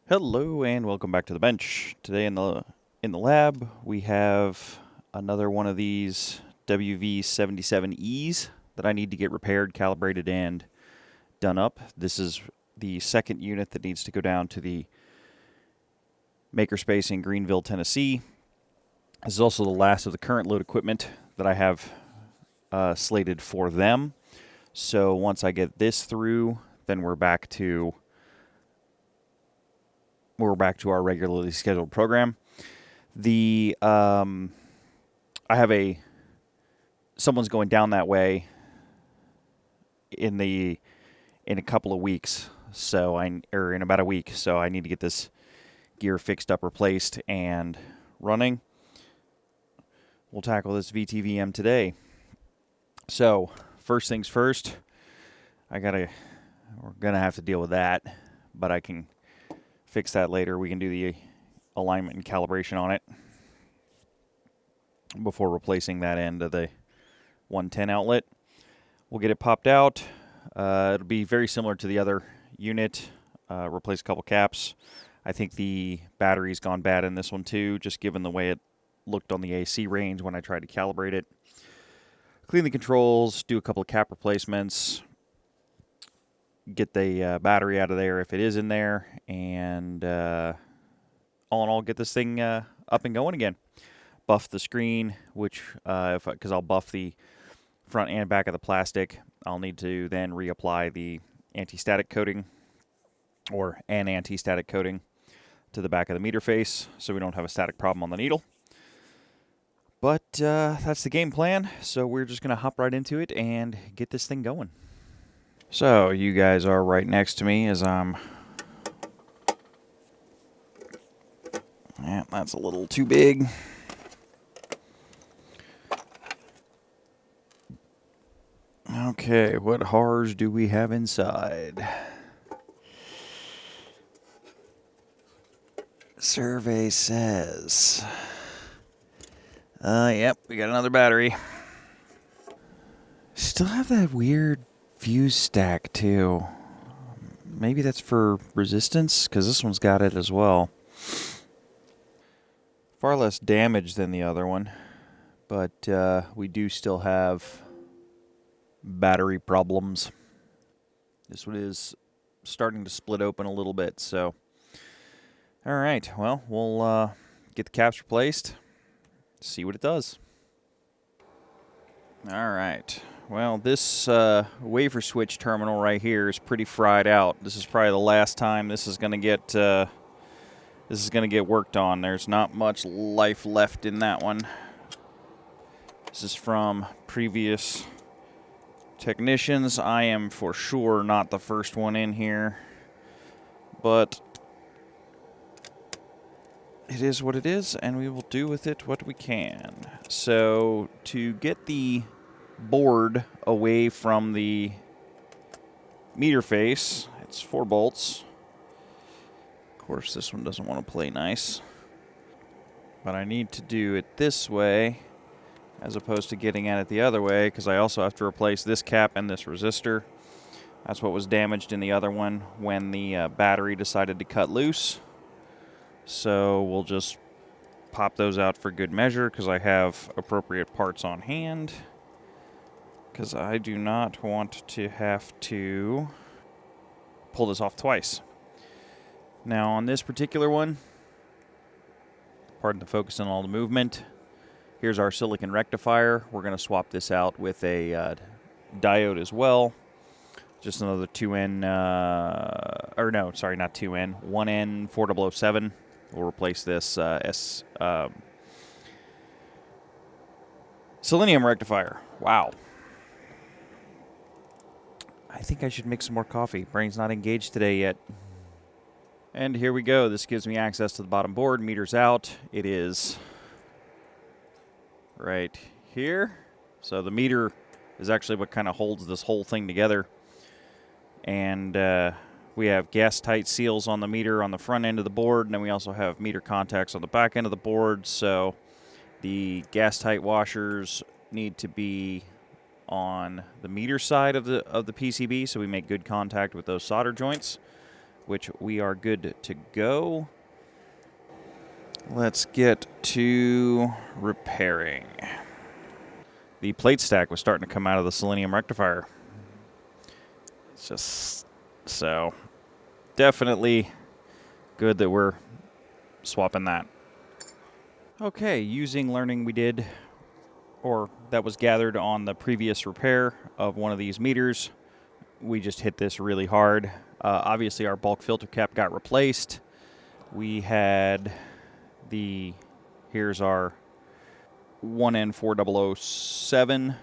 Hello and welcome back to the bench. Today in the lab we have another one of these WV77Es that I need to get repaired, calibrated, and done up. This is the second unit that needs to go down to the makerspace in Greenville, Tennessee. This is also the last of the current load equipment that I have slated for them. So once I get this through, then we're back to our regularly scheduled program. I have someone's going down that way in a couple of weeks, or in about a week, so I need to get this gear fixed up, replaced, and running. We'll tackle this VTVM today. So first things first, we're gonna have to deal with that, but I can fix that later. We can do the alignment and calibration on it before replacing that end of the 110 outlet. We'll get it popped out. It'll be very similar to the other unit. Replace a couple caps. I think the battery's gone bad in this one too, just given the way it looked on the AC range when I tried to calibrate it. Clean the controls, do a couple of cap replacements, get the battery out of there if it is in there, and all in all, get this thing up and going again. Buff the screen, because I'll buff the front and back of the plastic. I'll need to then reapply the anti-static coating, or an anti-static coating, to the back of the meter face so we don't have a static problem on the needle. But that's the game plan, so we're just going to hop right into it and get this thing going. So you guys are right next to me as I'm... Yeah, that's a little too big. Okay, what horrors do we have inside? Survey says... Yep, we got another battery. Still have that weird fuse stack, too. Maybe that's for resistance, because this one's got it as well. Far less damage than the other one, but we do still have battery problems. This one is starting to split open a little bit, so... Alright, well, we'll get the caps replaced, see what it does. Alright, well, this wafer switch terminal right here is pretty fried out. This is probably the last time this is going to get worked on. There's not much life left in that one. This is from previous technicians. I am for sure not the first one in here, but it is what it is, and we will do with it what we can. So to get the board away from the meter face, it's 4 bolts. Of course, this one doesn't want to play nice, but I need to do it this way as opposed to getting at it the other way, because I also have to replace this cap and this resistor. That's what was damaged in the other one when the battery decided to cut loose. So we'll just pop those out for good measure, because I have appropriate parts on hand, because I do not want to have to pull this off twice. Now on this particular one, pardon the focus on all the movement, here's our silicon rectifier. We're going to swap this out with a diode as well. Just another 2N, or no, sorry, not 2N, 1N 4007. We'll replace this selenium rectifier. Wow. I think I should make some more coffee. Brain's not engaged today yet. And here we go. This gives me access to the bottom board. Meter's out. It is right here. So the meter is actually what kind of holds this whole thing together. And we have gas tight seals on the meter on the front end of the board, and then we also have meter contacts on the back end of the board. So the gas tight washers need to be on the meter side of the PCB, so we make good contact with those solder joints. which we are good to go. Let's get to repairing. The plate stack was starting to come out of the selenium rectifier. It's just so definitely good that we're swapping that. Okay, using learning we did, or that was gathered on the previous repair of one of these meters, we just hit this really hard. Obviously, our bulk filter cap got replaced. We had here's our 1N4007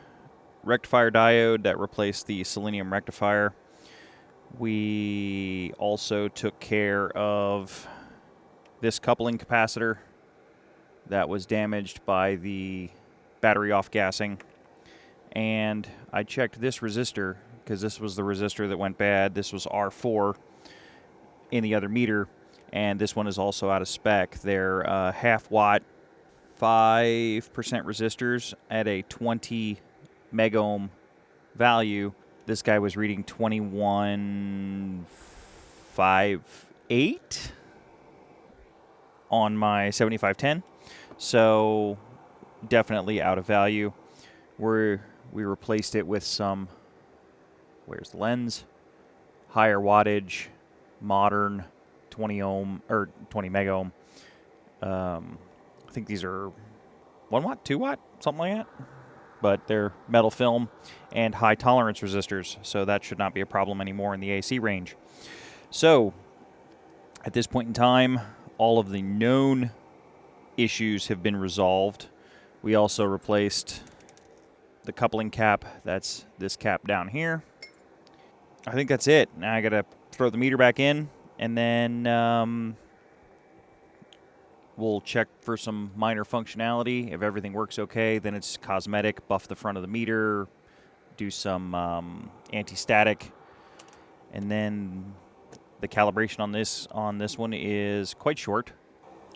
rectifier diode that replaced the selenium rectifier. We also took care of this coupling capacitor that was damaged by the battery off-gassing. And I checked this resistor because this was the resistor that went bad. This was R4 in the other meter, and this one is also out of spec. They're half watt, 5% resistors at a 20 megohm value. This guy was reading 21.58 on my 7510, so definitely out of value. We replaced it with some, where's the lens, higher wattage, modern 20 ohm or 20 megohm. I think these are 1 watt, 2 watt, something like that. But they're metal film and high tolerance resistors, so that should not be a problem anymore in the AC range. So at this point in time, all of the known issues have been resolved. We also replaced the coupling cap. That's this cap down here. I think that's it. Now I gotta throw the meter back in, and then we'll check for some minor functionality. If everything works okay, then it's cosmetic. Buff the front of the meter, do some anti-static, and then the calibration on this one is quite short.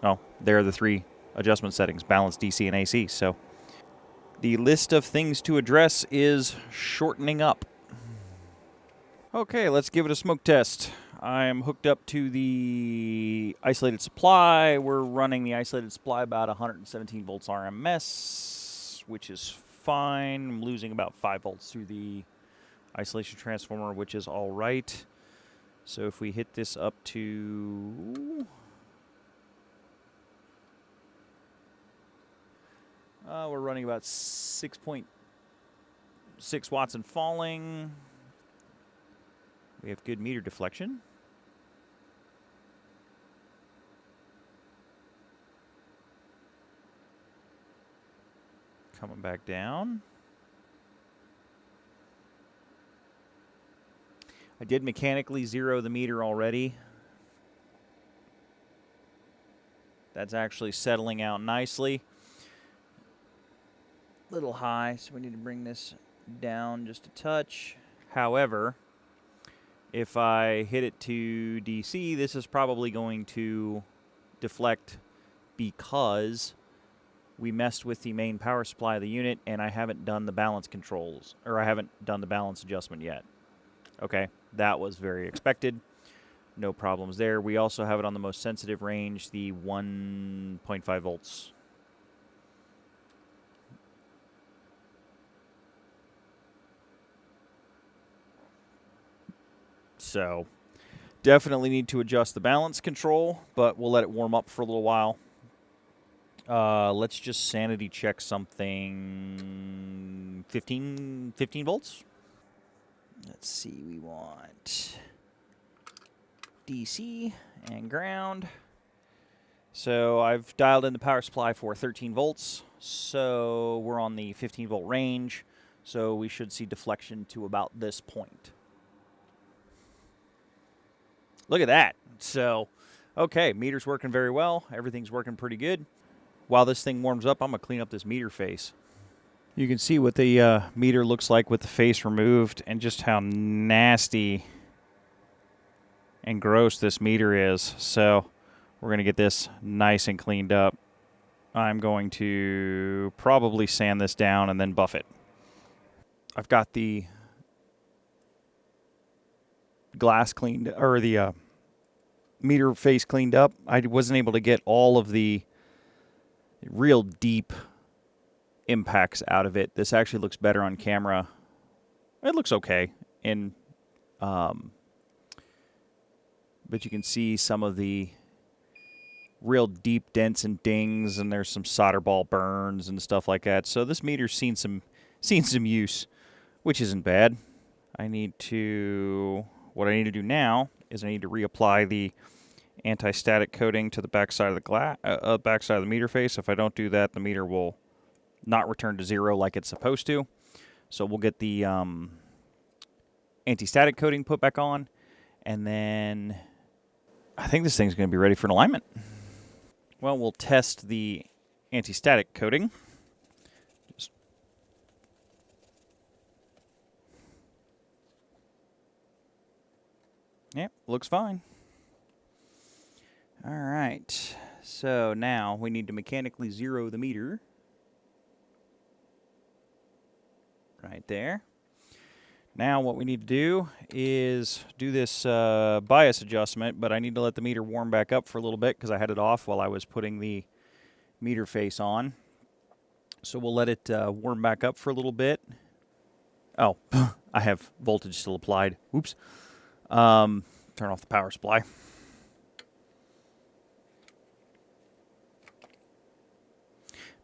Oh, there are the 3 adjustment settings: balance, DC, and AC. So the list of things to address is shortening up. Okay, let's give it a smoke test. I'm hooked up to the isolated supply. We're running the isolated supply about 117 volts RMS, which is fine. I'm losing about 5 volts through the isolation transformer, which is all right. So if we hit this up to... we're running about 6.6 watts and falling. We have good meter deflection. Coming back down. I did mechanically zero the meter already. That's actually settling out nicely. Little high, so we need to bring this down just a touch. However, if I hit it to DC, this is probably going to deflect because we messed with the main power supply of the unit, and I haven't done the balance controls, or I haven't done the balance adjustment yet. Okay, that was very expected. No problems there. We also have it on the most sensitive range, the 1.5 volts. So definitely need to adjust the balance control, but we'll let it warm up for a little while. Let's just sanity check something. 15 volts. Let's see, we want DC and ground. So I've dialed in the power supply for 13 volts. So we're on the 15 volt range. So we should see deflection to about this point. Look at that. So, okay, meter's working very well. Everything's working pretty good. While this thing warms up, I'm going to clean up this meter face. You can see what the meter looks like with the face removed and just how nasty and gross this meter is. So we're going to get this nice and cleaned up. I'm going to probably sand this down and then buff it. I've got the glass cleaned, or the meter face cleaned up. I wasn't able to get all of the real deep impacts out of it. This actually looks better on camera. It looks okay, but you can see some of the real deep dents and dings, and there's some solder ball burns and stuff like that. So this meter's seen some use, which isn't bad. What I need to do now is I need to reapply the anti-static coating to the backside of the backside of the meter face. If I don't do that, the meter will not return to 0 like it's supposed to. So we'll get the anti-static coating put back on, and then I think this thing's going to be ready for an alignment. Well, we'll test the anti-static coating. Yep, looks fine. All right, so now we need to mechanically zero the meter. Right there. Now what we need to do is do this bias adjustment, but I need to let the meter warm back up for a little bit because I had it off while I was putting the meter face on. So we'll let it warm back up for a little bit. Oh, I have voltage still applied. Oops. Turn off the power supply.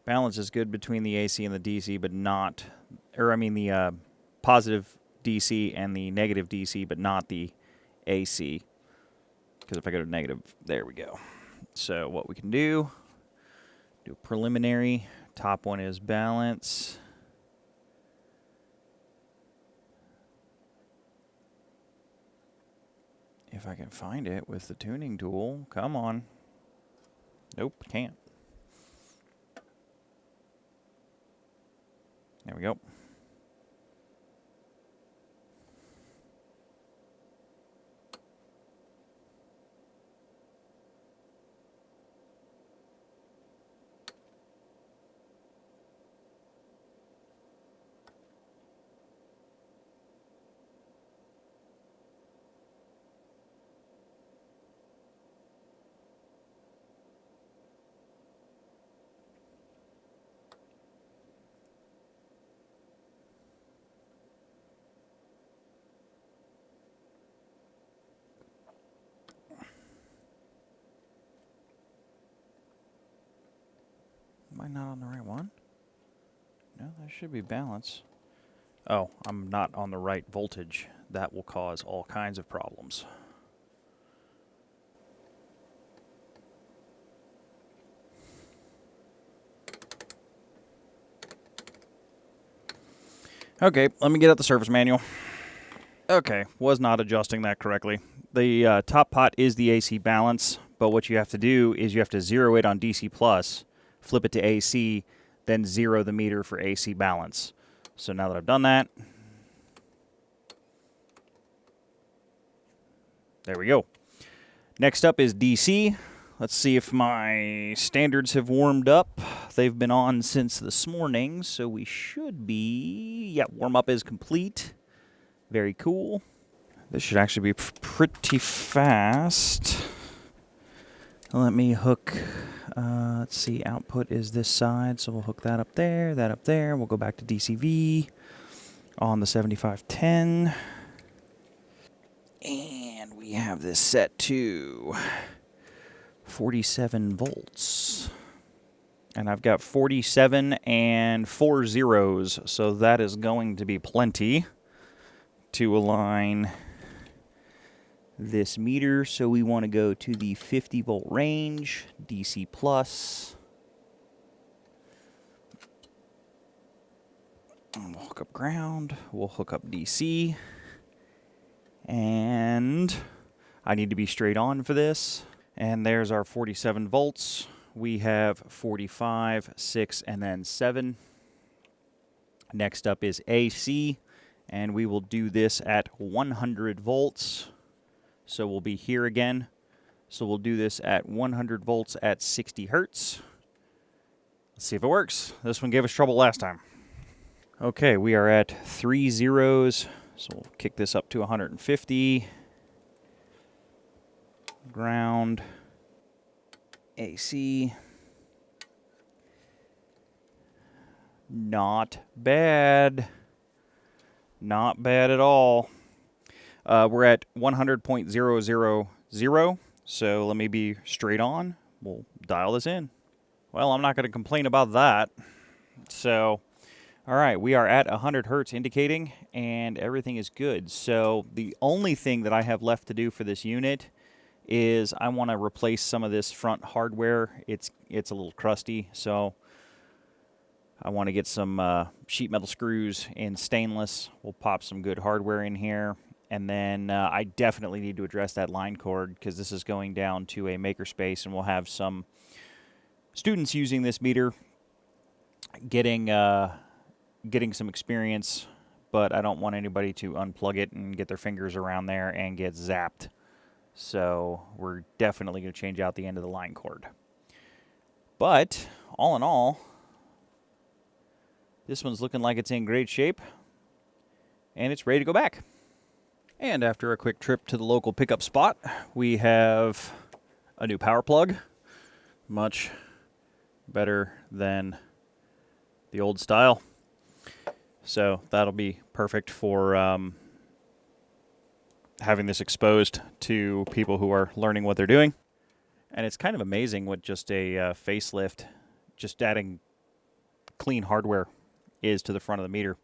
Balance is good between the AC and the DC, but not, the positive DC and the negative DC, but not the AC. Because if I go to negative, there we go. So what we can do a preliminary. Top one is balance. If I can find it with the tuning tool. Come on. Nope, can't. There we go. Am I not on the right one? No, that should be balance. Oh, I'm not on the right voltage. That will cause all kinds of problems. Okay, let me get out the service manual. Okay, was not adjusting that correctly. The top pot is the AC balance, but what you have to do is you have to zero it on DC plus, flip it to AC, then zero the meter for AC balance. So now that I've done that, there we go. Next up is DC. Let's see if my standards have warmed up. They've been on since this morning, so we should be... Yeah, warm-up is complete. Very cool. This should actually be pretty fast. Let me hook... let's see, output is this side, so we'll hook that up there, that up there. We'll go back to DCV on the 7510. And we have this set to 47 volts. And I've got 47 and 4 zeros, so that is going to be plenty to align this meter. So we want to go to the 50 volt range, DC plus. And we'll hook up ground, we'll hook up DC. And I need to be straight on for this. And there's our 47 volts. We have 45, 6, and then 7. Next up is AC, and we will do this at 100 volts. So we'll be here again. So we'll do this at 100 volts at 60 hertz. Let's see if it works. This one gave us trouble last time. Okay, we are at 3 zeros. So we'll kick this up to 150. ground, AC. Not bad. Not bad at all. We're at 100.000, so let me be straight on. We'll dial this in. Well, I'm not going to complain about that. So, all right, we are at 100 hertz indicating, and everything is good. So the only thing that I have left to do for this unit is I want to replace some of this front hardware. It's a little crusty, so I want to get some sheet metal screws in stainless. We'll pop some good hardware in here. And then I definitely need to address that line cord because this is going down to a makerspace, and we'll have some students using this meter getting some experience, but I don't want anybody to unplug it and get their fingers around there and get zapped. So we're definitely going to change out the end of the line cord. But all in all, this one's looking like it's in great shape, and it's ready to go back. And after a quick trip to the local pickup spot, we have a new power plug. Much better than the old style. So that'll be perfect for having this exposed to people who are learning what they're doing. And it's kind of amazing what just a facelift, just adding clean hardware, is to the front of the meter.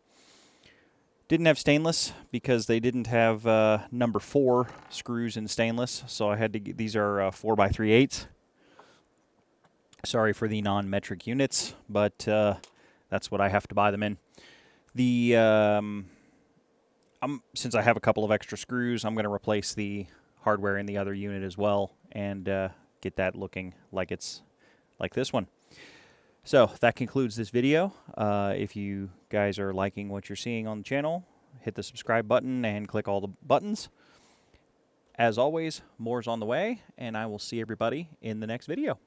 Didn't have stainless because they didn't have number 4 screws in stainless, so I had to get, these are 4x3/8. Sorry for the non-metric units, but that's what I have to buy them in. The since I have a couple of extra screws, I'm going to replace the hardware in the other unit as well and get that looking like it's like this one. So that concludes this video. If you guys are liking what you're seeing on the channel, hit the subscribe button and click all the buttons. As always, more's on the way, and I will see everybody in the next video.